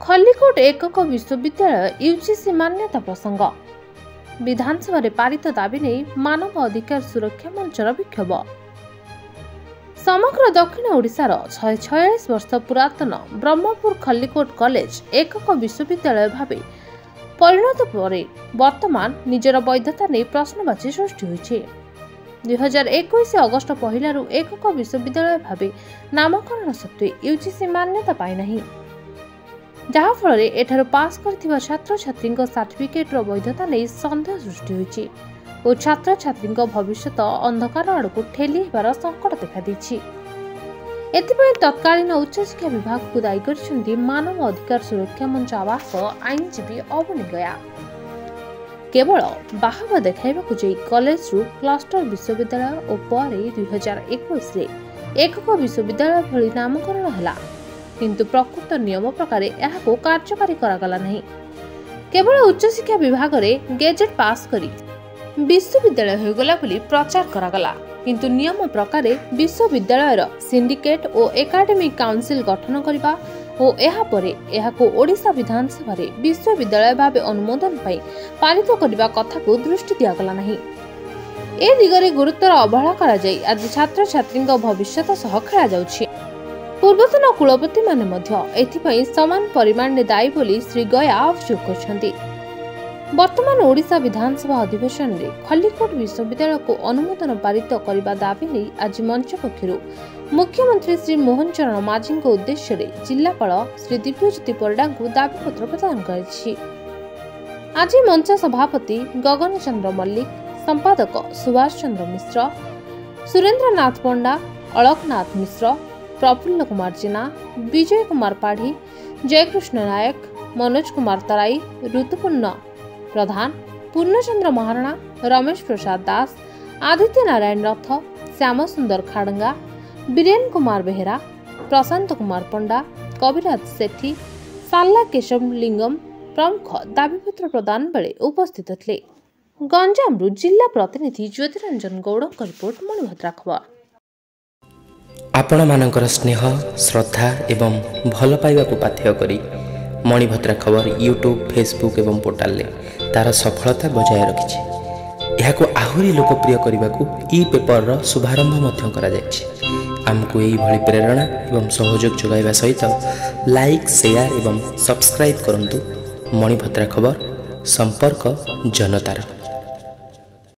खल्लीकोट एकक विश्वविद्यालय यूजीसी मान्यता प्रसंग विधानसभा पारित दाबी नहीं मानव अधिकार सुरक्षा मंचर विक्षोभ। समग्र दक्षिण ओडिशार 146 वर्ष पुरातन ब्रह्मपुर खल्लीकोट कॉलेज एकक विश्वविद्यालय भावे परिणत पर वर्तमान निजर वैधता नहीं प्रश्नवाची सृष्टि होइछे। 2021 अगस्ट पहिलारू एकक विश्वविद्यालय भावे नामकरण सत्वे यूजीसी मान्यता पाई नहीं, जहा फल एठार पास करथिबा छात्र छात्री सर्टिफिकेट वैधता नहीं सन्देह सृष्टि होइछि और छात्र छात्री भविष्यत अंधकार आड़क ठेली हेबार संकट देखा देछि। एथिपई तत्कालीन उच्च शिक्षा विभाग को दायी करछन्ति मानव अधिकार सुरक्षा मंच आवाहक आईनजीवी अवनी गया। केवल बाहवा देखाइबाकु जाई कॉलेज रु क्लस्टर विश्वविद्यालय और पर 2021 रे एकक विश्वविद्यालय भली नामकरण हला, किंतु प्रकृत नियम प्रकार यह कार्यकारी करागला नहीं। केवल उच्च शिक्षा विभाग रे गेजेट पास करी विश्वविद्यालय होगला बोली प्रचार करागला, किंतु नियम प्रकार विश्वविद्यालय सिंडिकेट और एकाडेमिक काउंसिल गठन करबा और यह परे यहाको ओडिशा विधानसभा रे विश्वविद्यालय भावे अनुमोदन पाई पालित करबा कथा को दृष्टि दियागला नहीं। ए दिगरे गुरुत्वर अवहेला करा जाई आज छात्र छात्री भविष्यत सह खेला जाउछि। पूर्वतन कुलपति माने मध्य एथिपई समान परिमाण में दायी बोली श्री गया अभियोग करछन्ति। वर्तमान ओडिशा विधानसभा अधिवेशन रे खल्लीकोट विश्वविद्यालय को अनुमोदन पारित करबा दाबी नहीं आज मंच पक्षरु मुख्यमंत्री श्री मोहन चरण माझी को उद्देश्य रे जिलापाल श्री दिव्यज्योति परिडा को दाबी पत्र प्रदान करछि। आज मंच सभापति गगन चंद्र मल्लिक, संपादक सुभाष चंद्र मिश्र, सुरेंद्रनाथ पंडा, अलकनाथ मिश्र, प्रफुल्ल कुमार जेना, विजय कुमार पाढ़ी, जयकृष्ण नायक, मनोज कुमार तराई, ऋतुपूर्ण प्रधान, पूर्णचंद्र महाराणा, रमेश प्रसाद दास, आदित्य नारायण रथ, श्याम सुंदर खाड़ंगा, बीरेन कुमार बेहेरा, प्रशांत कुमार पंडा, कविराज सेठी, साल्ला केशव लिंगम प्रमुख दाबीपत्र प्रदान बेले उपस्थित थे। गंजाम जिला प्रतिनिधि ज्योतिरंजन गौड़ रिपोर्ट मणिभद्रा खबर। आपण मानकर स्नेह श्रद्धा एवं भल पाइबा को पाथ्य करी मणिभद्रा खबर यूट्यूब फेसबुक एवं पोर्टाल तार सफलता बजाय रखिछि। यहाको आहुरी लोकप्रिय करने को ई पेपर रो शुभारंभ मध्य करा जायछि। आमको यही भली प्रेरणा एवं सहयोग जोगाइबा सहित लाइक शेयर एवं सब्सक्राइब करंतु। मणिभद्रा खबर संपर्क जनतार।